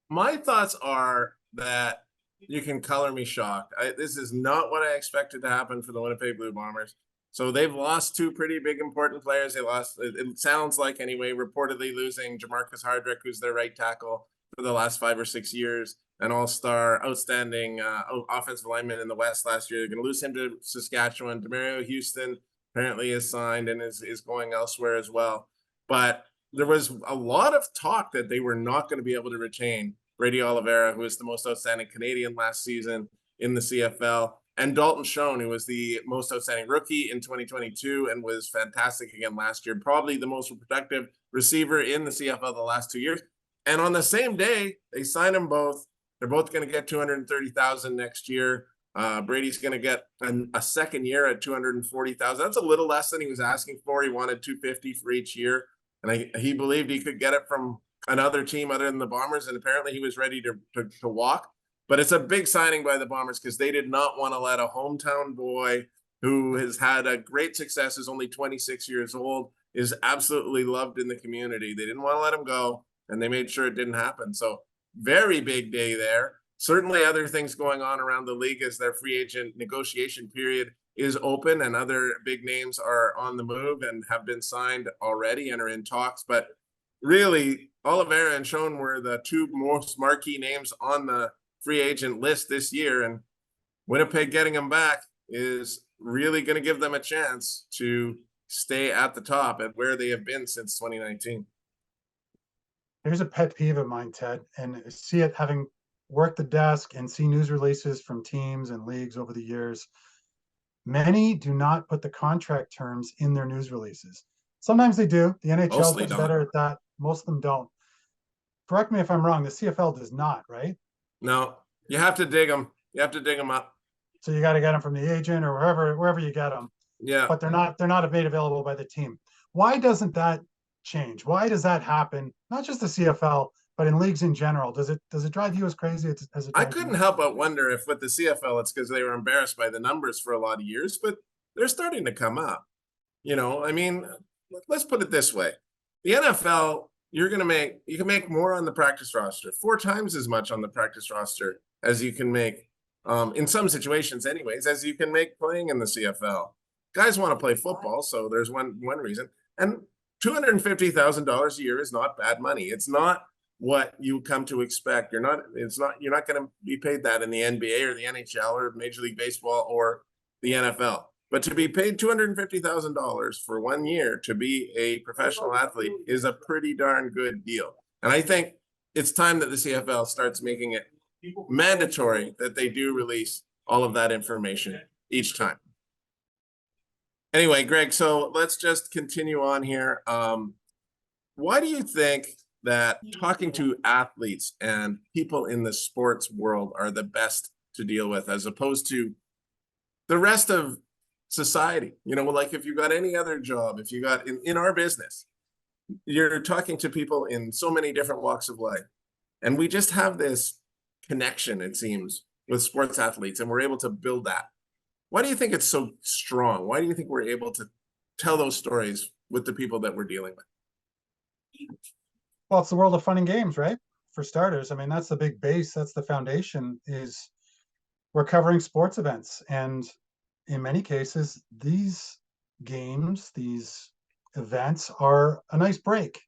My thoughts are that you can color me shocked. This is not what I expected to happen for the Winnipeg Blue Bombers. So they've lost two pretty big important players. They lost, it sounds like anyway, reportedly losing Jamarcus Hardrick, who's their right tackle for the last 5 or 6 years, an all-star, outstanding offensive lineman in the West last year. They're going to lose him to Saskatchewan. Demario Houston apparently is signed and is going elsewhere as well. But there was a lot of talk that they were not going to be able to retain Brady Oliveira, who was the most outstanding Canadian last season in the CFL, and Dalton Schoen, who was the most outstanding rookie in 2022 and was fantastic again last year, probably the most productive receiver in the CFL the last 2 years. And on the same day, they signed them both They're both going to get 230,000 next year. Brady's going to get a second year at 240,000. That's a little less than he was asking for. He wanted 250 for each year, and he believed he could get it from another team other than the Bombers, and apparently he was ready to walk. But it's a big signing by the Bombers because they did not want to let a hometown boy who has had a great success, is only 26 years old, is absolutely loved in the community. They didn't want to let him go, and they made sure it didn't happen. So very big day there. Certainly other things going on around the league as their free agent negotiation period is open and other big names are on the move and have been signed already and are in talks. But really, Oliveira and Schoen were the two most marquee names on the free agent list this year. And Winnipeg getting them back is really going to give them a chance to stay at the top at where they have been since 2019. Here's a pet peeve of mine, Ted, and see it having worked the desk and see news releases from teams and leagues over the years. Many do not put the contract terms in their news releases. Sometimes they do. The NHL's been better at that. Most of them don't. Correct me if I'm wrong. The CFL does not, right? No, you have to dig them. You have to dig them up. So you got to get them from the agent or wherever you get them. Yeah. But they're not made available by the team. Why doesn't that change? Why does that happen? Not just the CFL, but in leagues in general. Does it drive you as crazy as it? I couldn't help but wonder if with the CFL, it's because they were embarrassed by the numbers for a lot of years, but they're starting to come up. I mean, let's put it this way: the NFL, you can make more on the practice roster, 4 times as much on the practice roster as you can make, in some situations, anyways, as you can make playing in the CFL. Guys want to play football, so there's one reason. And $250,000 a year is not bad money. It's not what you come to expect. You're not going to be paid that in the NBA or the NHL or Major League Baseball or the NFL. But to be paid $250,000 for 1 year to be a professional athlete is a pretty darn good deal. And I think it's time that the CFL starts making it mandatory that they do release all of that information each time. Anyway, Greg, so let's just continue on here. Why do you think that talking to athletes and people in the sports world are the best to deal with as opposed to the rest of society? Like if you got any other job, if you got in our business, you're talking to people in so many different walks of life. And we just have this connection, it seems, with sports athletes, and we're able to build that. Why do you think it's so strong? Why do you think we're able to tell those stories with the people that we're dealing with? Well, it's the world of fun and games, right? For starters, I mean, that's the big base. That's the foundation. Is we're covering sports events, and in many cases, these games, these events are a nice break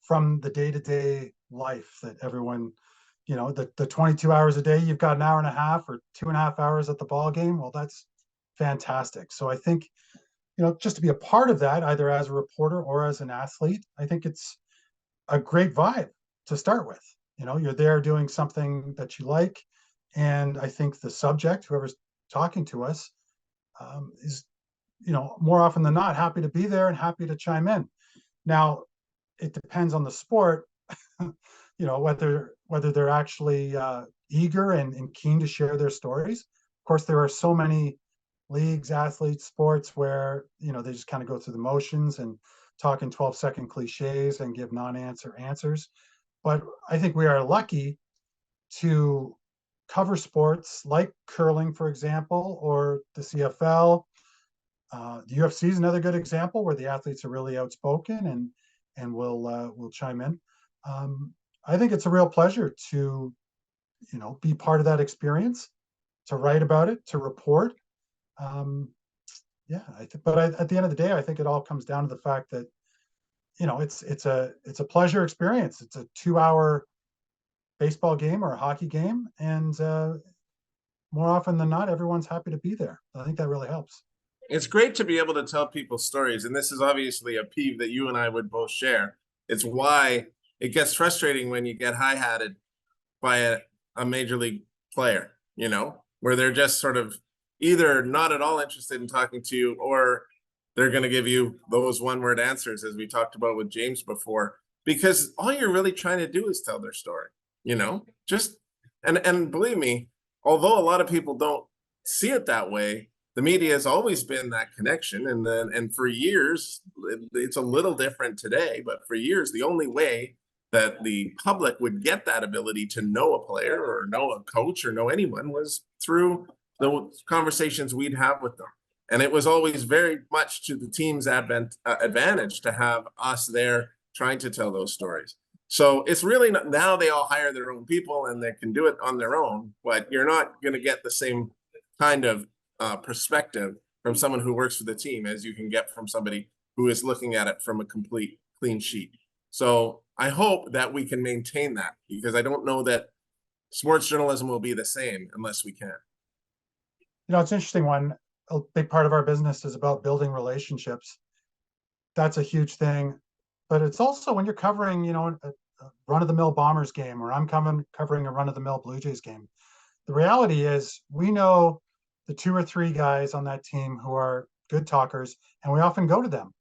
from the day-to-day life that everyone, the 22 hours a day, you've got an hour and a half or 2.5 hours at the ball game. Well, that's fantastic. So I think, just to be a part of that, either as a reporter or as an athlete, I think it's a great vibe to start with. You're there doing something that you like. And I think the subject, whoever's talking to us, is, more often than not, happy to be there and happy to chime in. Now, it depends on the sport, whether they're actually eager and keen to share their stories. Of course, there are so many leagues, athletes, sports where, they just kind of go through the motions and talk in 12-second cliches and give non-answer answers. But I think we are lucky to cover sports like curling, for example, or the CFL. The UFC is another good example where the athletes are really outspoken and will chime in. I think it's a real pleasure to, be part of that experience, to write about it, to report. But at the end of the day, I think it all comes down to the fact that, it's a pleasure experience. It's a 2-hour baseball game or a hockey game, and more often than not, everyone's happy to be there. I think that really helps. It's great to be able to tell people stories, and this is obviously a peeve that you and I would both share. It's why it gets frustrating when you get hi-hatted by a major league player, where they're just sort of either not at all interested in talking to you, or they're going to give you those one-word answers, as we talked about with James before, because all you're really trying to do is tell their story. Just And believe me, although a lot of people don't see it that way, the media has always been that connection. And for years, it's a little different today, but for years, the only way that the public would get that ability to know a player or know a coach or know anyone was through the conversations we'd have with them. And it was always very much to the team's advantage to have us there trying to tell those stories. So it's really not, now they all hire their own people and they can do it on their own, but you're not going to get the same kind of perspective from someone who works for the team as you can get from somebody who is looking at it from a complete clean sheet. So I hope that we can maintain that, because I don't know that sports journalism will be the same unless we can. It's an interesting one. A big part of our business is about building relationships. That's a huge thing. But it's also when you're covering, a run-of-the-mill Bombers game, or I'm covering a run-of-the-mill Blue Jays game. The reality is we know the 2 or 3 guys on that team who are good talkers, and we often go to them.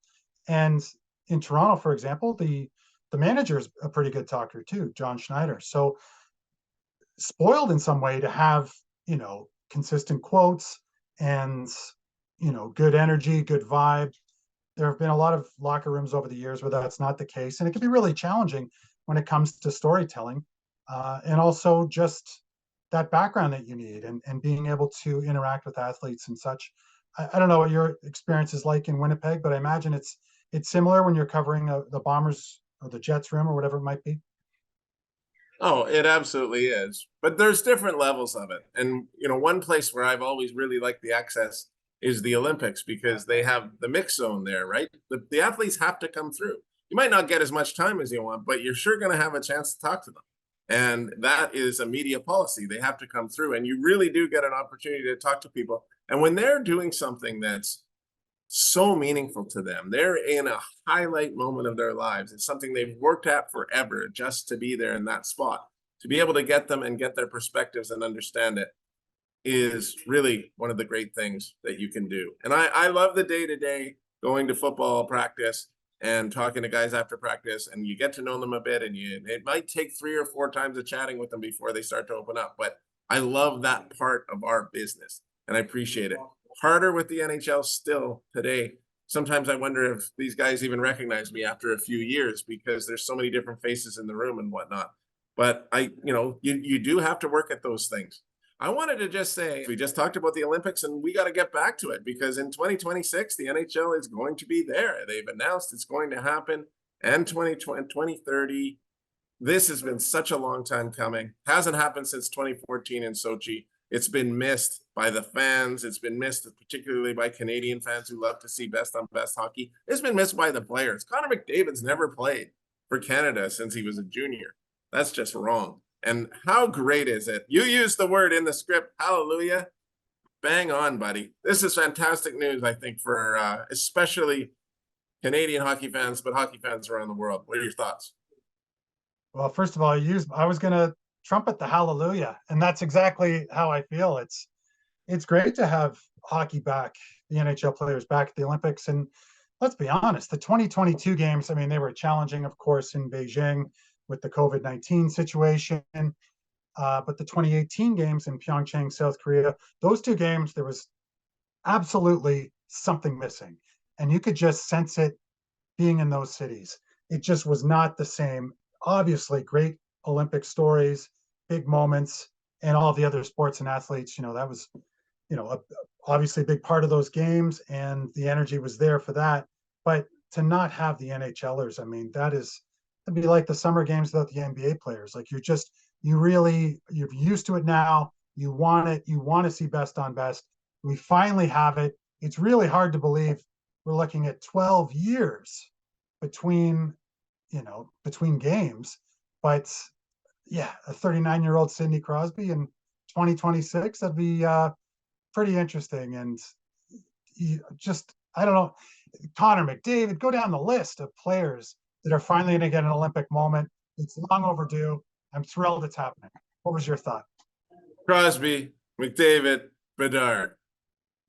And in Toronto, for example, the manager is a pretty good talker too, John Schneider. So spoiled in some way to have, consistent quotes and, good energy, good vibe. There have been a lot of locker rooms over the years where that's not the case. And it can be really challenging when it comes to storytelling, and also just that background that you need, and being able to interact with athletes and such. I don't know what your experience is like in Winnipeg, but I imagine it's similar when you're covering the Bombers or the Jets room or whatever it might be. Oh, it absolutely is. But there's different levels of it. And, one place where I've always really liked the access is the Olympics, because they have the mix zone there, right? The athletes have to come through. You might not get as much time as you want, but you're sure going to have a chance to talk to them. And that is a media policy. They have to come through, and you really do get an opportunity to talk to people. And when they're doing something that's so meaningful to them, they're in a highlight moment of their lives. It's something they've worked at forever just to be there in that spot. To be able to get them and get their perspectives and understand it is really one of the great things that you can do. And I love the day-to-day going to football practice and talking to guys after practice, and you get to know them a bit, and it might take 3 or 4 times of chatting with them before they start to open up. But I love that part of our business, and I appreciate it. Harder with the NHL still today. Sometimes I wonder if these guys even recognize me after a few years, because there's so many different faces in the room and whatnot. But you do have to work at those things. I wanted to just say, we just talked about the Olympics, and we got to get back to it, because in 2026, the NHL is going to be there. They've announced it's going to happen, and 2020, 2030. This has been such a long time coming. Hasn't happened since 2014 in Sochi. It's been missed by the fans. It's been missed particularly by Canadian fans who love to see best on best hockey. It's been missed by the players. Connor McDavid's never played for Canada since he was a junior. That's just wrong. And how great is it? You used the word in the script, hallelujah. Bang on, buddy. This is fantastic news, I think, for especially Canadian hockey fans, but hockey fans around the world. What are your thoughts? Well, first of all, I was going to trumpet the hallelujah, and that's exactly how I feel. It's great to have hockey back, the NHL players back at the Olympics. And let's be honest, the 2022 games, I mean, they were challenging, of course, in Beijing with the COVID-19 situation. But the 2018 games in Pyeongchang, South Korea, those 2 games, there was absolutely something missing. And you could just sense it being in those cities. It just was not the same. Obviously, great Olympic stories, big moments, and all the other sports and athletes, that was, obviously a big part of those games, and the energy was there for that. But to not have the NHLers, I mean, it'd be like the summer games without the NBA players. Like you're used to it now. You want it. You want to see best on best. We finally have it. It's really hard to believe we're looking at 12 years between games. But yeah, a 39-year-old Sidney Crosby in 2026, that'd be pretty interesting. And I don't know, Connor McDavid, go down the list of players that are finally going to get an Olympic moment. It's long overdue. I'm thrilled it's happening. What was your thought? Crosby, McDavid, Bedard.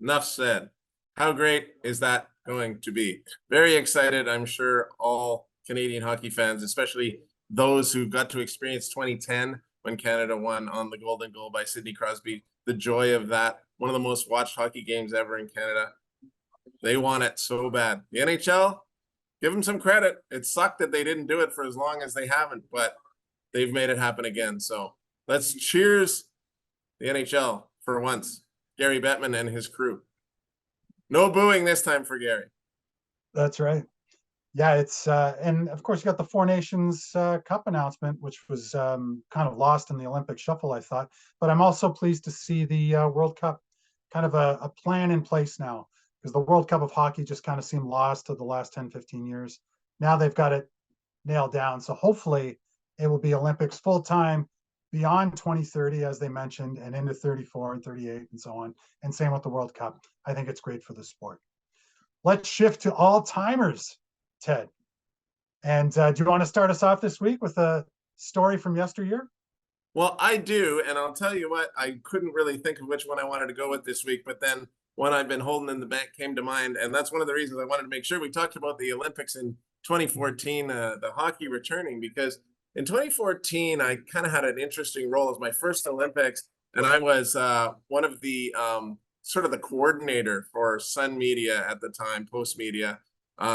Enough said. How great is that going to be? Very excited. I'm sure all Canadian hockey fans, especially those who got to experience 2010 when Canada won on the golden goal by Sidney Crosby. The joy of that, one of the most watched hockey games ever in Canada. They want it so bad. The NHL, give them some credit. It sucked that they didn't do it for as long as they haven't, but they've made it happen again. So let's cheers the NHL for once. Gary Bettman and his crew. No booing this time for Gary. That's right. Yeah, it's and of course you got the Four Nations Cup announcement, which was kind of lost in the Olympic shuffle, I thought. But I'm also pleased to see the World Cup, kind of a plan in place now, because the World Cup of hockey just kind of seemed lost to the last 10, 15 years. Now they've got it nailed down. So hopefully it will be Olympics full time beyond 2030, as they mentioned, and into 34 and 38 and so on. And same with the World Cup. I think it's great for the sport. Let's shift to all timers, Ted. And do you want to start us off this week with a story from yesteryear? Well, I do, and I'll tell you what, I couldn't really think of which one I wanted to go with this week, but then one I've been holding in the bank came to mind, and that's one of the reasons I wanted to make sure we talked about the Olympics in 2014, the hockey returning, because in 2014, I kind of had an interesting role as my first Olympics, and I was one of the sort of the coordinator for Sun Media at the time, Postmedia,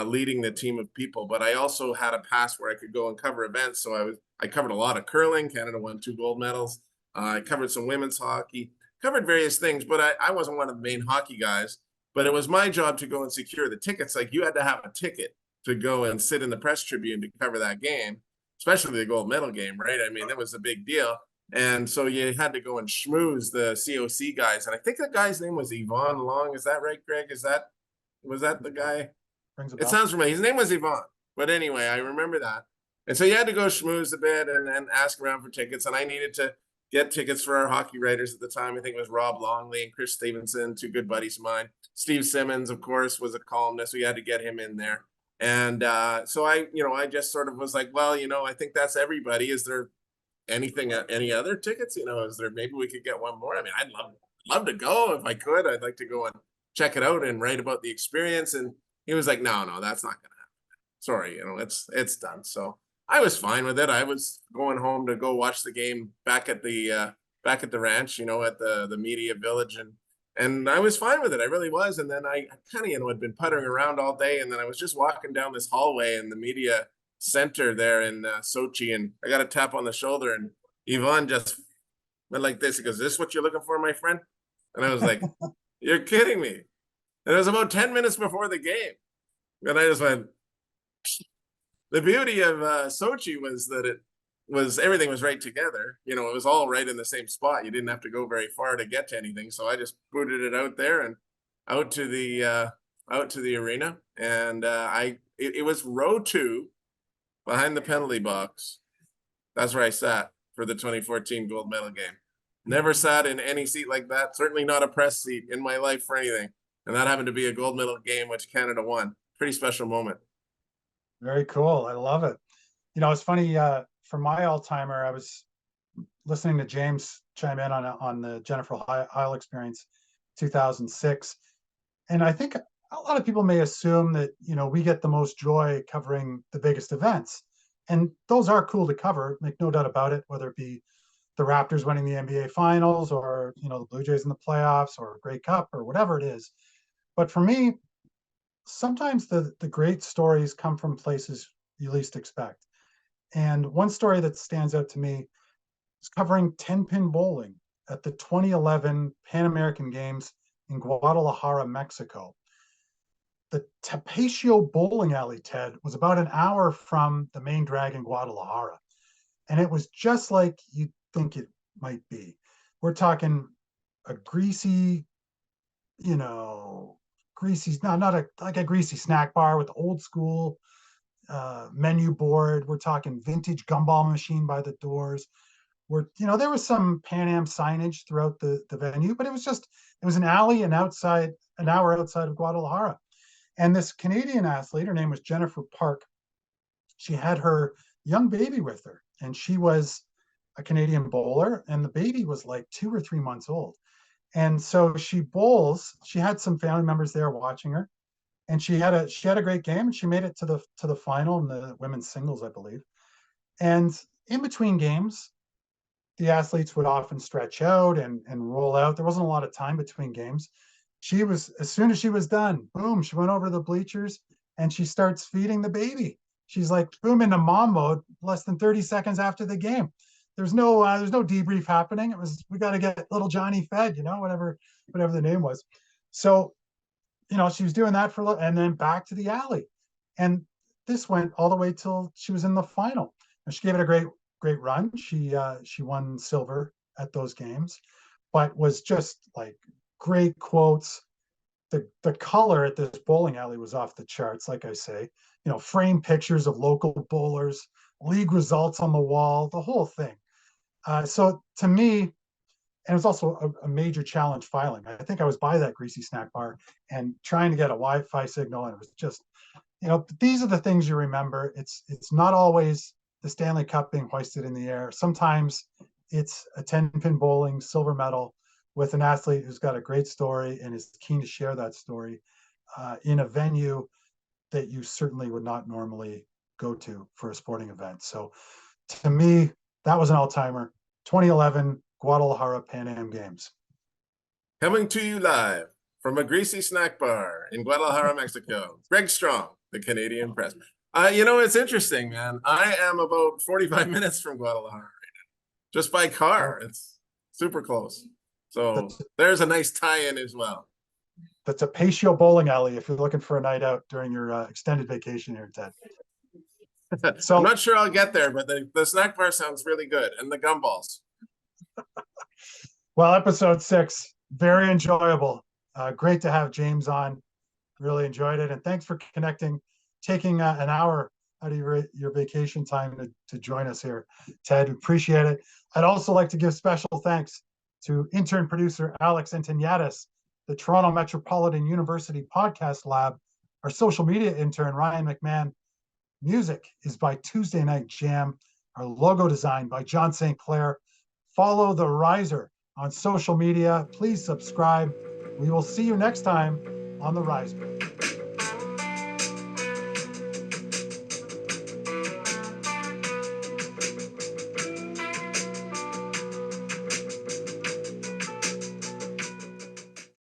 leading the team of people. But I also had a pass where I could go and cover events. So I covered a lot of curling. Canada won 2 gold medals. I covered some women's hockey, covered various things, but I wasn't one of the main hockey guys. But it was my job to go and secure the tickets. Like, you had to have a ticket to go and sit in the press tribune to cover that game, especially the gold medal game, right? I mean, that was a big deal. And so you had to go and schmooze the COC guys. And I think the guy's name was Yvonne Long. Is that right, Greg? Was that the guy? It sounds familiar. His name was Yvonne. But anyway, I remember that. And so you had to go schmooze a bit and ask around for tickets. And I needed to get tickets for our hockey writers at the time. I think it was Rob Longley and Chris Stevenson, 2 good buddies of mine. Steve Simmons, of course, was a columnist. We had to get him in there. And so I just sort of was like, well, I think that's everybody. Is there any other tickets? Is there, maybe we could get one more? I mean, I'd love to go if I could. I'd like to go and check it out and write about the experience. And he was like, no, that's not going to happen. Sorry, it's done. So I was fine with it. I was going home to go watch the game back at the ranch, at the media village, and I was fine with it. I really was. And then I kind of, had been puttering around all day, and then I was just walking down this hallway in the media center there in Sochi, and I got a tap on the shoulder, and Yvonne just went like this. He goes, "Is this what you're looking for, my friend?" And I was like, "You're kidding me." And it was about 10 minutes before the game. And I just went, the beauty of Sochi was that everything was right together. It was all right in the same spot. You didn't have to go very far to get to anything. So I just booted it out there and out to the arena. And it was row 2 behind the penalty box. That's where I sat for the 2014 gold medal game. Never sat in any seat like that. Certainly not a press seat in my life for anything. And that happened to be a gold medal game, which Canada won. Pretty special moment. Very cool. I love it. It's funny, for my all-timer, I was listening to James chime in on the Jennifer Heil experience, 2006. And I think a lot of people may assume that, we get the most joy covering the biggest events. And those are cool to cover, make no doubt about it, whether it be the Raptors winning the NBA Finals or, the Blue Jays in the playoffs or Grey Cup or whatever it is. But for me, sometimes the great stories come from places you least expect. And one story that stands out to me is covering 10-pin bowling at the 2011 Pan American Games in Guadalajara, Mexico. The Tapatio bowling alley, Ted, was about an hour from the main drag in Guadalajara. And it was just like you'd think it might be. We're talking a greasy, not like a greasy snack bar with old school menu board. We're talking vintage gumball machine by the doors. There was some Pan Am signage throughout the venue, but it was an alley and an hour outside of Guadalajara. And this Canadian athlete, her name was Jennifer Park. She had her young baby with her, and she was a Canadian bowler, and the baby was like 2 or 3 months old. And so she bowls. She had some family members there watching her, and she had a great game. And she made it to the final in the women's singles, I believe. And in between games, the athletes would often stretch out and roll out. There wasn't a lot of time between games. As soon as she was done, boom, she went over to the bleachers and she starts feeding the baby. She's like, boom, into mom mode less than 30 seconds after the game. There's no debrief happening. It was, we got to get little Johnny fed, whatever the name was. So, she was doing that and then back to the alley. And this went all the way till she was in the final. And she gave it a great run. She won silver at those games, but was just like great quotes. The color at this bowling alley was off the charts. Like I say, framed pictures of local bowlers, league results on the wall, the whole thing. So to me, and it was also a major challenge filing. I think I was by that greasy snack bar and trying to get a Wi-Fi signal, and it was just, these are the things you remember. It's not always the Stanley Cup being hoisted in the air. Sometimes it's a 10-pin bowling silver medal with an athlete who's got a great story and is keen to share that story in a venue that you certainly would not normally go to for a sporting event. So to me, that was an all-timer. 2011 Guadalajara Pan Am Games. Coming to you live from a greasy snack bar in Guadalajara, Mexico, Greg Strong, the Canadian Press. It's interesting, man. I am about 45 minutes from Guadalajara right now, just by car. It's super close. So there's a nice tie-in as well. That's a Patio bowling alley if you're looking for a night out during your extended vacation here, Ted. So I'm not sure I'll get there, but the snack bar sounds really good, and the gumballs. Well, episode 6, very enjoyable. Great to have James on. Really enjoyed it, and thanks for taking an hour out of your vacation time to join us here, Ted. Appreciate it. I'd also like to give special thanks to intern producer Alex Antoniadis, the Toronto Metropolitan University Podcast Lab, our social media intern Ryan McMahon. Music is by Tuesday Night Jam. Our logo design by John St. Clair. Follow The Riser on social media. Please subscribe. We will see you next time on The Riser.